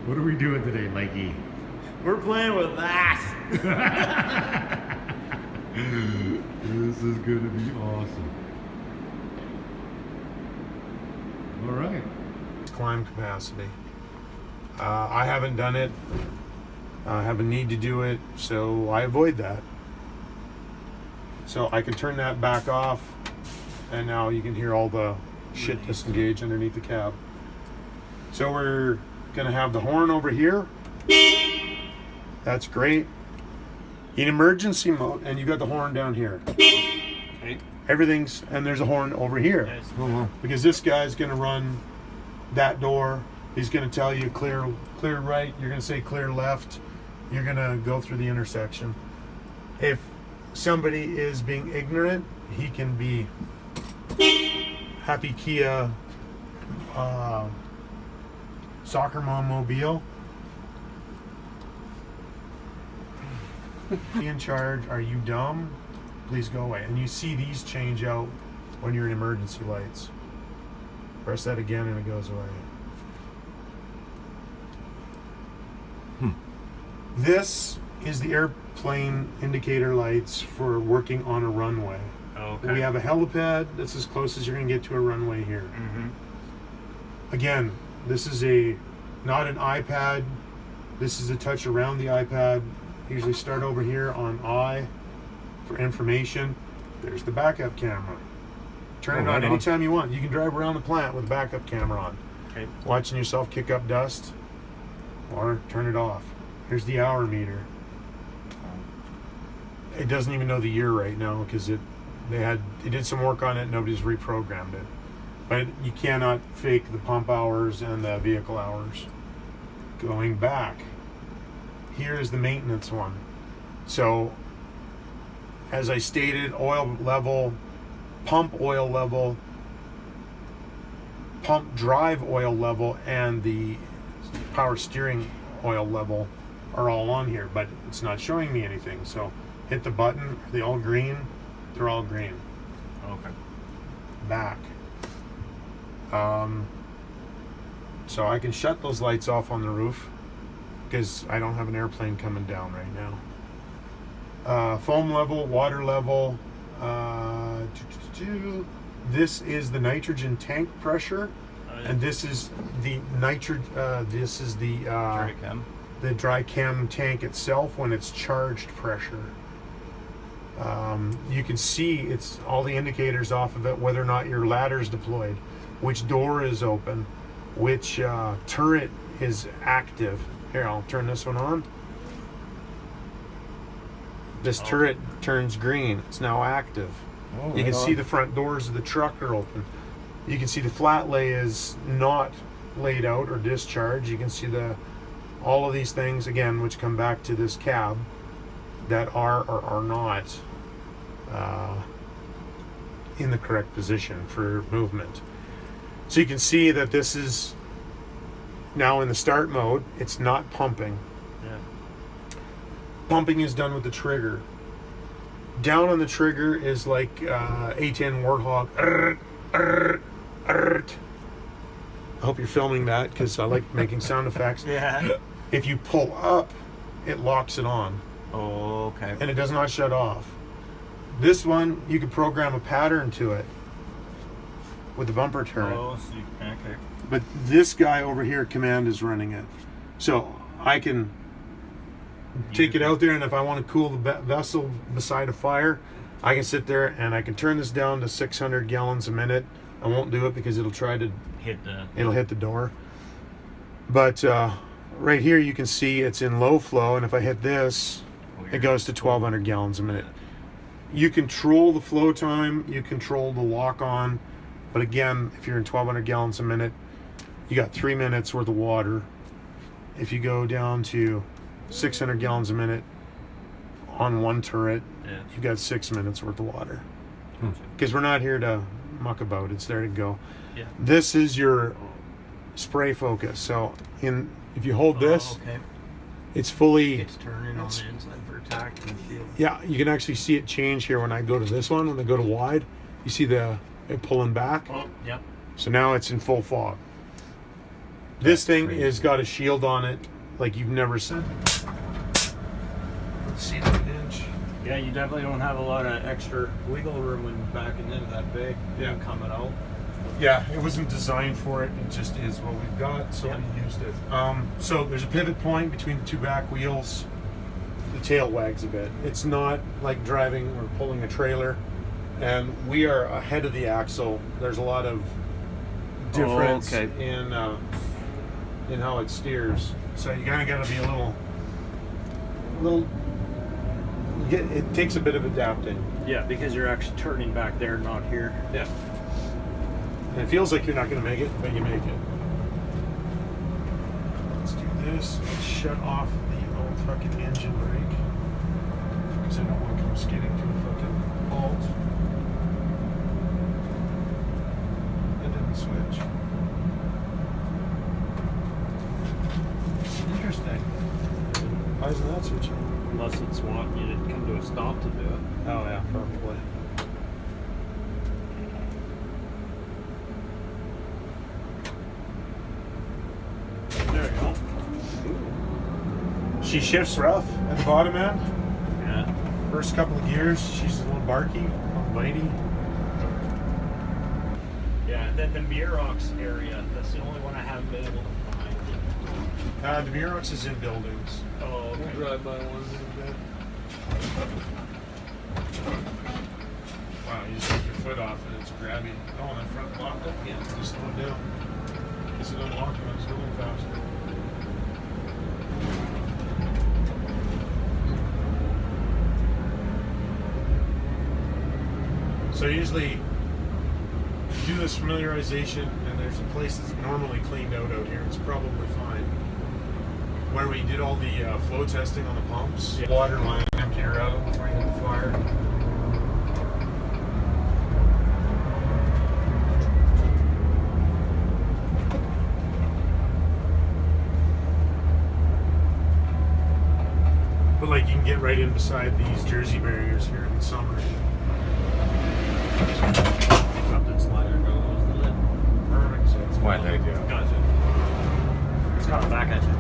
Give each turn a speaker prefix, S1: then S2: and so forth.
S1: What are we doing today, Mikey?
S2: We're playing with that.
S1: This is going to be awesome. All right.
S3: Climb capacity. I haven't done it. I have a need to do it, so I avoid that. So I can turn that back off, and now you can hear all the shit disengage underneath the cab. So we're gonna have the horn over here. That's great. In emergency mode, and you got the horn down here.
S2: Okay.
S3: Everything's, and there's a horn over here.
S2: Yes.
S3: Because this guy's gonna run that door. He's gonna tell you clear right. You're gonna say clear left. You're gonna go through the intersection. If somebody is being ignorant, he can be Happy Kia Soccer Mom Mobile. Be in charge. Are you dumb? Please go away. And you see these change out when you're in emergency lights. Press that again and it goes away. This is the airplane indicator lights for working on a runway.
S2: Okay.
S3: We have a helipad. That's as close as you're going to get to a runway here.
S2: Mm-hmm.
S3: Again, this is not an iPad. This is a touch around the iPad. Usually start over here on I for information. There's the backup camera. Turn it on anytime you want. You can drive around the plant with a backup camera on.
S2: Okay.
S3: Watching yourself kick up dust, or turn it off. Here's the hour meter. It doesn't even know the year right now because they did some work on it. Nobody's reprogrammed it, but you cannot fake the pump hours and the vehicle hours. Going back, here is the maintenance one. So, as I stated, oil level, pump oil level, pump drive oil level, and the power steering oil level are all on here, but it's not showing me anything. So hit the button. Are they all green? They're all green.
S2: Okay.
S3: Back. So I can shut those lights off on the roof because I don't have an airplane coming down right now. Foam level, water level. This is the nitrogen tank pressure, and this is the
S2: Dry chem.
S3: the dry chem tank itself when it's charged pressure. You can see it's all the indicators off of it, whether or not your ladder is deployed, which door is open, which turret is active. Here, I'll turn this one on. This turret turns green. It's now active.
S1: Oh,
S3: You can see the front doors of the truck are open. You can see the flat lay is not laid out or discharged. You can see all of these things again, which come back to this cab, that are or are not in the correct position for movement. So you can see that this is now in the start mode. It's not pumping.
S2: Yeah.
S3: Pumping is done with the trigger. Down on the trigger is like A10 Warthog. I hope you're filming that because I like making sound effects.
S2: Yeah.
S3: If you pull up, it locks it on.
S2: Oh, okay.
S3: And it does not shut off. This one, you can program a pattern to it with the bumper turret.
S2: Oh, so okay.
S3: But this guy over here, command, is running it. So I can take it out there, and if I want to cool the vessel beside a fire, I can sit there and I can turn this down to 600 gallons a minute. I won't do it because it'll hit the door. But right here you can see it's in low flow, and if I hit this, it goes to 1200 gallons a minute. You control the flow time, you control the lock on, but again, if you're in 1200 gallons a minute, you got 3 minutes worth of water. If you go down to 600 gallons a minute on one turret, you've got 6 minutes worth of water. Because we're not here to muck about, it's there to go.
S2: Yeah.
S3: This is your spray focus. So if you hold this, it's fully...
S2: It's turning on the inside for attack and shield.
S3: Yeah, you can actually see it change here when I go to this one. When I go to wide, you see it pulling back.
S2: Oh, yep.
S3: So now it's in full fog. This thing has got a shield on it like you've never seen. Let's see that hinge.
S2: Yeah, you definitely don't have a lot of extra wiggle room when backing into that bay.
S3: Yeah.
S2: And coming out.
S3: Yeah, it wasn't designed for it. It just is what we've got, so
S2: Yeah.
S3: we used it. So there's a pivot point between the two back wheels. The tail wags a bit. It's not like driving or pulling a trailer. And we are ahead of the axle. There's a lot of difference in how it steers. So you kind of got to be a little. It takes a bit of adapting.
S2: Yeah, because you're actually turning back there, not here.
S3: Yeah. And it feels like you're not going to make it, but you make it. Let's do this. Let's shut off the old fucking engine brake. Because I don't want to come skidding to a fucking halt. It didn't switch. Interesting. Why isn't that switching?
S2: Unless it's wanting you to come to a stop to do it.
S3: Oh yeah, probably.
S2: There we go.
S3: She shifts rough at the bottom end.
S2: Yeah.
S3: First couple of gears, she's a little barky, a little bitey.
S2: Yeah, and then the Murox area, that's the only one I haven't been able to find.
S3: The Murox is in buildings.
S2: Oh, okay.
S3: We'll drive by one in a bit. Wow, you just take your foot off and it's grabby. Oh, and that front lock up? Yeah, just slow it down. Guess it unlocked when it's going faster. So usually do this familiarization and there's a place that's normally cleaned out here. It's probably fine. Where we did all the flow testing on the pumps.
S2: Yeah.
S3: Water line, empty her out before you hit the fire. But like you can get right in beside these Jersey barriers here in the summer.
S2: Something slider goes the lid.
S3: Perfect. So
S1: It's my idea.
S2: Gotcha. It's coming back at you.